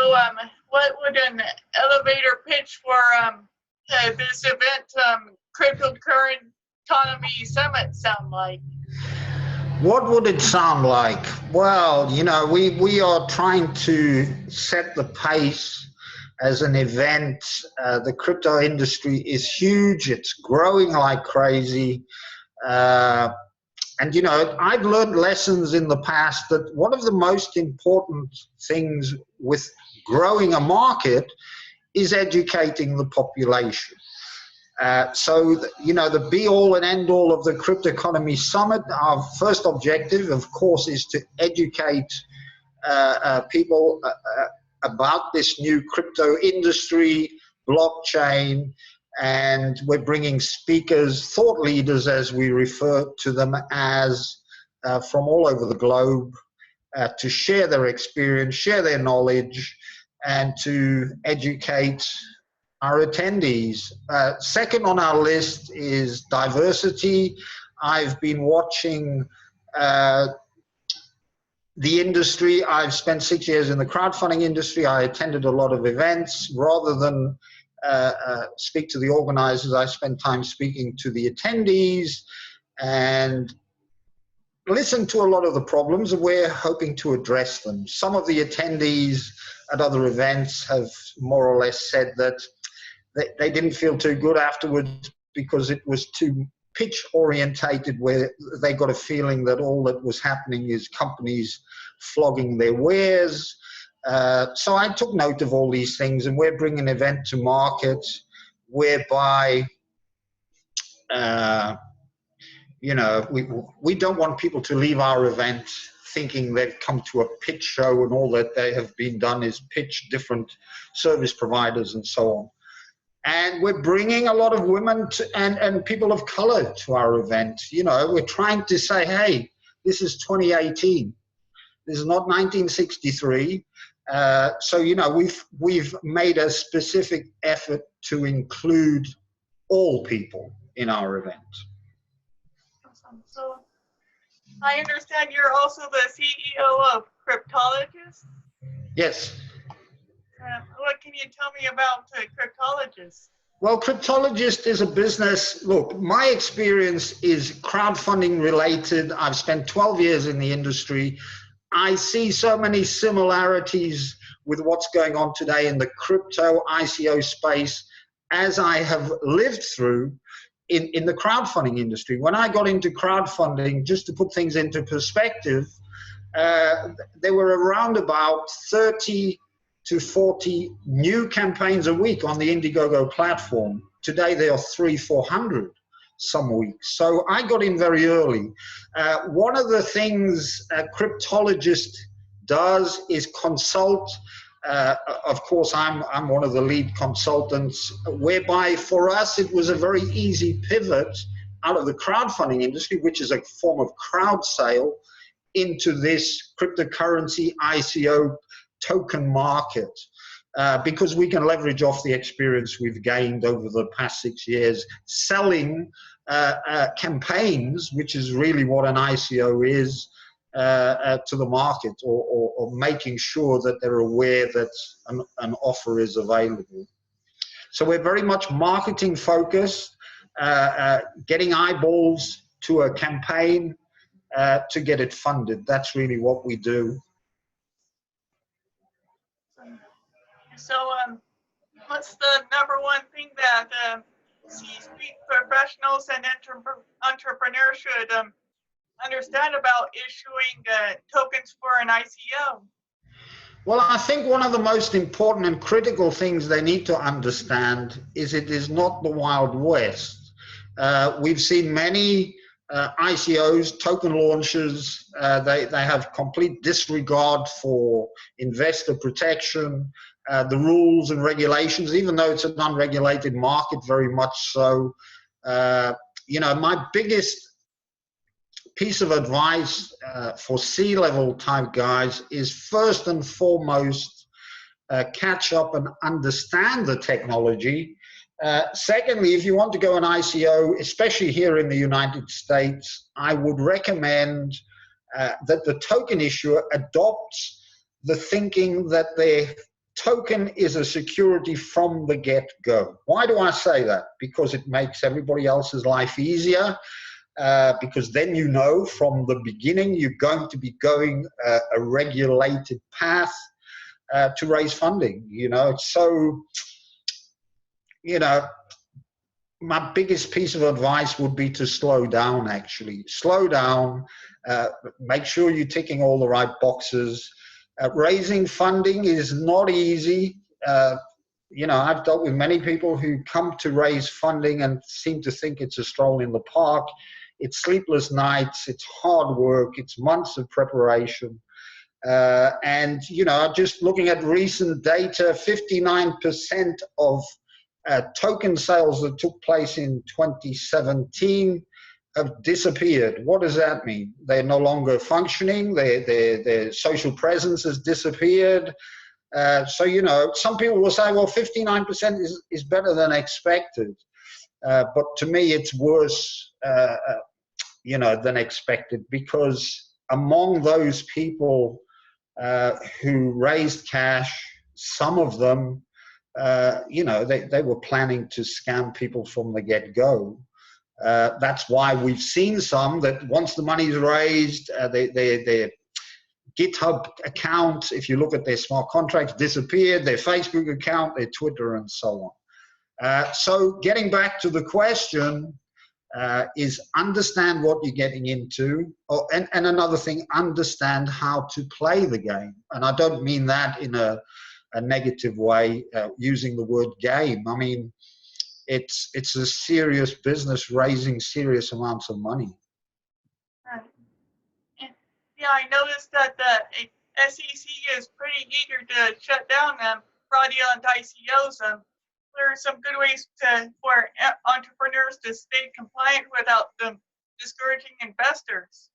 So, what would an elevator pitch for this event, Cryptocurrency Summit, sound like? What would it sound like? Well, you know, we are trying to set the pace as an event. The crypto industry is huge. It's growing like crazy. And, you know, I've learned lessons in the past that one of the most important things with growing a market is educating the population. You know, the be-all and end-all of the Cryptoconomy Summit, our first objective, of course, is to educate people about this new crypto industry, blockchain, and we're bringing speakers, thought leaders, as we refer to them as, from all over the globe, to share their experience, share their knowledge, and to educate our attendees. Second on our list is diversity. I've been watching the industry. I've spent 6 years in the crowdfunding industry. I attended a lot of events. Rather than speak to the organizers, I spend time speaking to the attendees and listen to a lot of the problems, and we're hoping to address them. Some of the attendees at other events have more or less said that they didn't feel too good afterwards because it was too pitch orientated, where they got a feeling that all that was happening is companies flogging their wares. So I took note of all these things, and we're bringing an event to market whereby you know, we don't want people to leave our event thinking they've come to a pitch show and all that they have been done is pitch different service providers and so on. And we're bringing a lot of women and people of color to our event. You know, we're trying to say, hey, this is 2018. This is not 1963. So, you know, we've made a specific effort to include all people in our event. Awesome. So I understand you're also the CEO of Cryptologist? Yes. What can you tell me about Cryptologist? Well, Cryptologist is a business. Look, my experience is crowdfunding related. I've spent 12 years in the industry. I see so many similarities with what's going on today in the crypto ICO space as I have lived through in the crowdfunding industry. When I got into crowdfunding, just to put things into perspective, there were around about 30 to 40 new campaigns a week on the Indiegogo platform. Today there are 300-400 some weeks. So I got in very early. One of the things a cryptologist does is consult. Of course, I'm one of the lead consultants, whereby for us it was a very easy pivot out of the crowdfunding industry, which is a form of crowd sale, into this cryptocurrency ICO token market, because we can leverage off the experience we've gained over the past 6 years selling campaigns, which is really what an ICO is, to the market, or making sure that they're aware that an offer is available. So we're very much marketing focused, getting eyeballs to a campaign to get it funded. That's really what we do. So what's the number one thing that C-suite professionals and entrepreneurs should understand about issuing tokens for an ICO? Well, I think one of the most important and critical things they need to understand is it is not the Wild West. We've seen many ICOs, token launches, they have complete disregard for investor protection, the rules and regulations, even though it's an unregulated market, very much so. You know, my biggest piece of advice for C-level type guys is first and foremost, catch up and understand the technology. Secondly, if you want to go an ICO, especially here in the United States, I would recommend that the token issuer adopts the thinking that their token is a security from the get-go. Why do I say that? Because it makes everybody else's life easier. Because then you know from the beginning you're going to be going a regulated path to raise funding. You know, so, you know, my biggest piece of advice would be to slow down, actually. Slow down, make sure you're ticking all the right boxes. Raising funding is not easy. You know, I've dealt with many people who come to raise funding and seem to think it's a stroll in the park. It's sleepless nights, it's hard work, it's months of preparation. And, you know, just looking at recent data, 59% of token sales that took place in 2017 have disappeared. What does that mean? They're no longer functioning, their social presence has disappeared. So, you know, some people will say, well, 59% is better than expected. But to me, it's worse, you know, than expected, because among those people who raised cash, some of them, you know, they were planning to scam people from the get-go. That's why we've seen some that once the money's raised, their GitHub account, if you look at their smart contracts, disappeared, their Facebook account, their Twitter, and so on. So getting back to the question, is understand what you're getting into. And another thing, understand how to play the game. And I don't mean that in a negative way, using the word game. I mean, it's a serious business raising serious amounts of money. Right. And, yeah, I noticed that the SEC is pretty eager to shut down fraudulent ICOs. What are some good ways for entrepreneurs to stay compliant without them discouraging investors?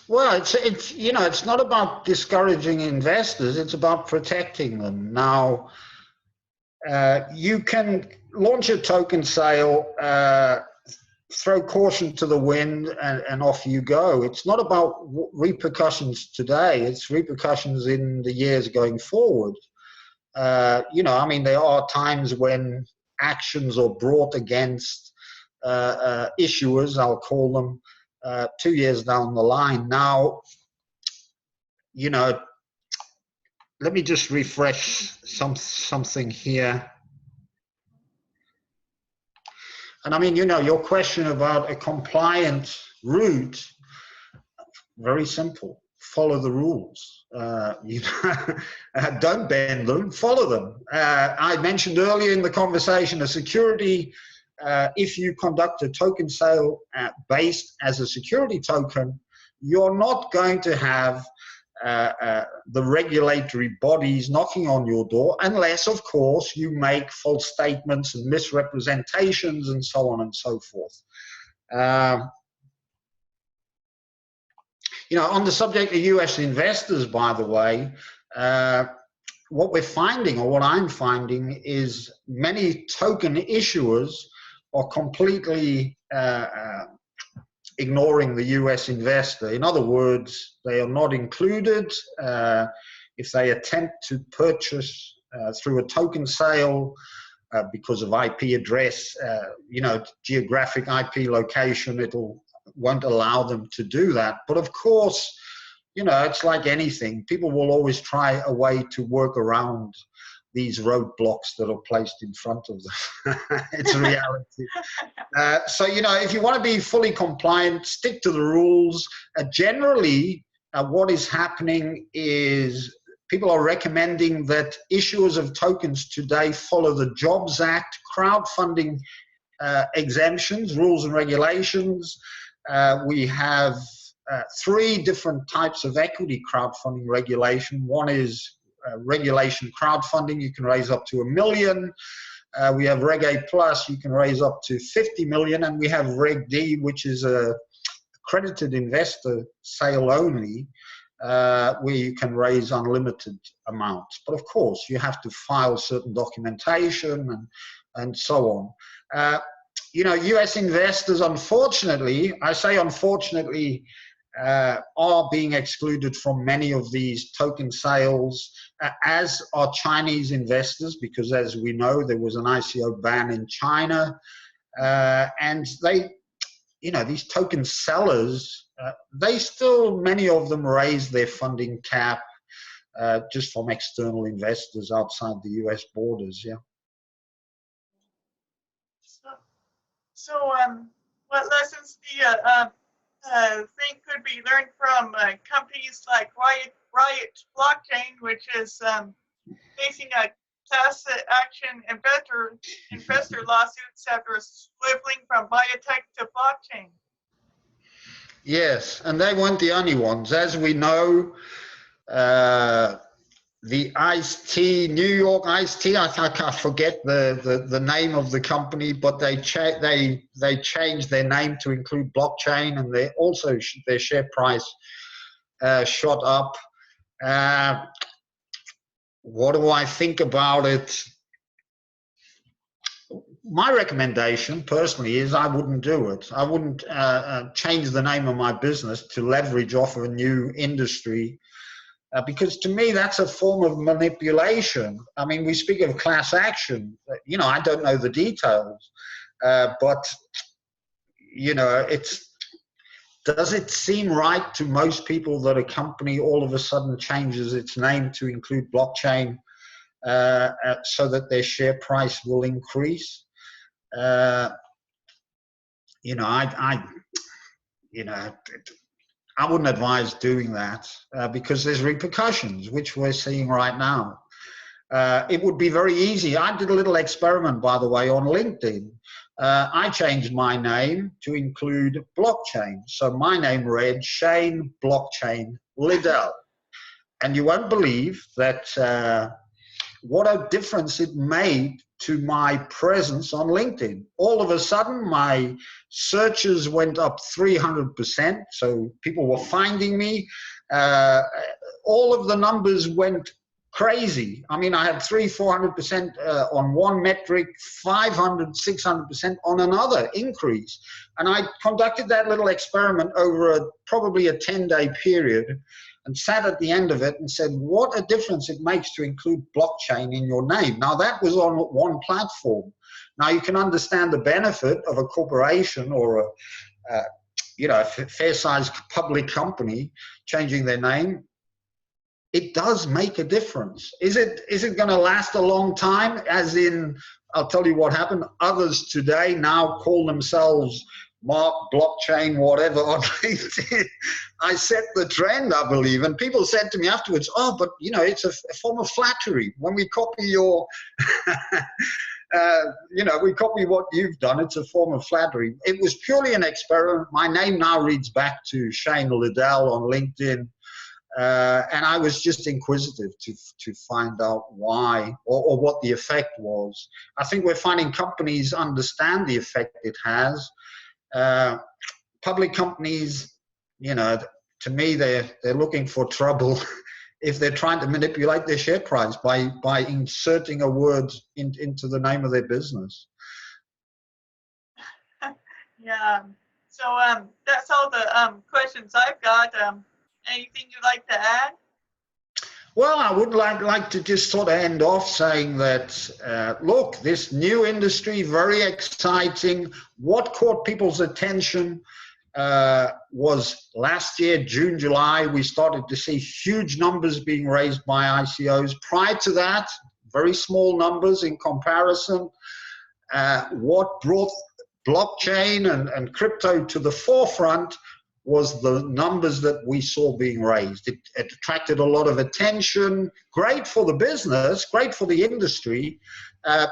Well, it's you know, it's not about discouraging investors, it's about protecting them. Now, you can launch a token sale, throw caution to the wind, and off you go. It's not about repercussions today, it's repercussions in the years going forward. You know, I mean, there are times when actions are brought against issuers, I'll call them, 2 years down the line. Now, you know, let me just refresh something here. And I mean, you know, your question about a compliant route, very simple. Follow the rules. You know, don't bend them, follow them. I mentioned earlier in the conversation, a security, if you conduct a token sale based as a security token, you're not going to have the regulatory bodies knocking on your door, unless, of course, you make false statements and misrepresentations and so on and so forth. You know, on the subject of US investors, by the way, what we're finding, or what I'm finding, is many token issuers are completely ignoring the US investor. In other words, they are not included. If they attempt to purchase through a token sale because of IP address, you know, geographic IP location, won't allow them to do that. But of course, you know, it's like anything. People will always try a way to work around these roadblocks that are placed in front of them. It's a reality. So, you know, if you want to be fully compliant, stick to the rules. Generally, what is happening is people are recommending that issuers of tokens today follow the Jobs Act, crowdfunding exemptions, rules and regulations. We have 3 different types of equity crowdfunding regulation. One is regulation crowdfunding, you can raise up to $1 million. We have Reg A Plus, you can raise up to 50 million, and we have Reg D, which is a accredited investor sale only, where you can raise unlimited amounts. But of course, you have to file certain documentation and so on. You know, US investors, unfortunately, I say unfortunately, are being excluded from many of these token sales, as are Chinese investors, because as we know, there was an ICO ban in China. And they, these token sellers, they still, many of them raise their funding cap just from external investors outside the US borders, yeah. So, what lessons do you think could be learned from companies like Riot Blockchain, which is facing a class action investor lawsuits after swiveling from biotech to blockchain? Yes, and they weren't the only ones. As we know, the Ice-T, New York Ice-T, I forget the name of the company, but they changed their name to include blockchain, and they also their share price shot up. What do I think about it? My recommendation personally is I wouldn't do it. I wouldn't change the name of my business to leverage off of a new industry. Because to me, that's a form of manipulation. I mean, we speak of class action. I don't know the details, but does it seem right to most people that a company all of a sudden changes its name to include blockchain so that their share price will increase? I wouldn't advise doing that because there's repercussions, which we're seeing right now. It would be very easy. I did a little experiment, by the way, on LinkedIn. I changed my name to include blockchain. So my name read Shane Blockchain Liddell. And you won't believe that what a difference it made to my presence on LinkedIn. All of a sudden, my searches went up 300%. So people were finding me. All of the numbers went crazy. I mean, I had 300-400% on one metric, 500-600% on another increase. And I conducted that little experiment over probably a 10-day period, and sat at the end of it and said, what a difference it makes to include blockchain in your name. Now, that was on one platform. Now, you can understand the benefit of a corporation or a fair-sized public company changing their name. It does make a difference. Is it going to last a long time? As in, I'll tell you what happened. Others today now call themselves Mark Blockchain, whatever, on LinkedIn. I set the trend, I believe. And people said to me afterwards, oh, but, it's a form of flattery. When we copy your, we copy what you've done, it's a form of flattery. It was purely an experiment. My name now reads back to Shane Liddell on LinkedIn. And I was just inquisitive to find out why or what the effect was. I think we're finding companies understand the effect it has. Public companies, to me, they're looking for trouble if they're trying to manipulate their share price by inserting a word into the name of their business. Yeah. So that's all the questions I've got. Anything you'd like to add? Well, I would like to just sort of end off saying that, look, this new industry, very exciting. What caught people's attention was last year, June, July, we started to see huge numbers being raised by ICOs. Prior to that, very small numbers in comparison. What brought blockchain and crypto to the forefront was the numbers that we saw being raised. It attracted a lot of attention. Great for the business, great for the industry.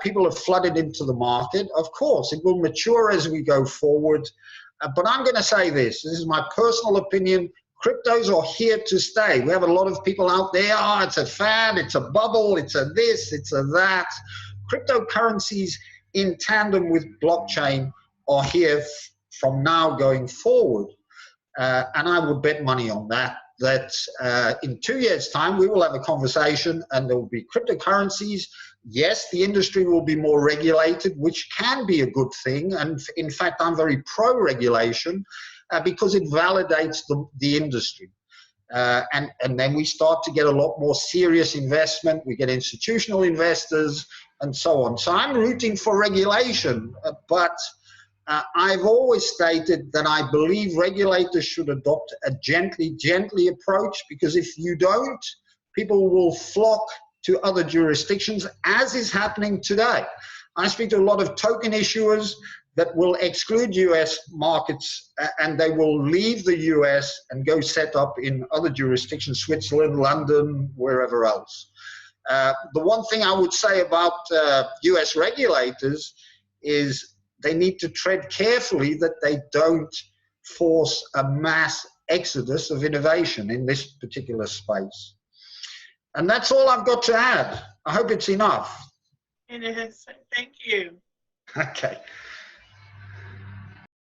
People have flooded into the market. Of course, it will mature as we go forward. But I'm going to say this is my personal opinion. Cryptos are here to stay. We have a lot of people out there, oh, it's a fad, it's a bubble, it's a this, it's a that. Cryptocurrencies in tandem with blockchain are here from now going forward. And I would bet money on that in 2 years' time, we will have a conversation and there will be cryptocurrencies. Yes, the industry will be more regulated, which can be a good thing. And in fact, I'm very pro-regulation. because it validates the industry. And then we start to get a lot more serious investment. We get institutional investors and so on. So I'm rooting for regulation, but I've always stated that I believe regulators should adopt a gently approach, because if you don't, people will flock to other jurisdictions, as is happening today. I speak to a lot of token issuers that will exclude US markets, and they will leave the US and go set up in other jurisdictions, Switzerland, London, wherever else. The one thing I would say about US regulators is they need to tread carefully that they don't force a mass exodus of innovation in this particular space. And that's all I've got to add. I hope it's enough. It is. Thank you. Okay.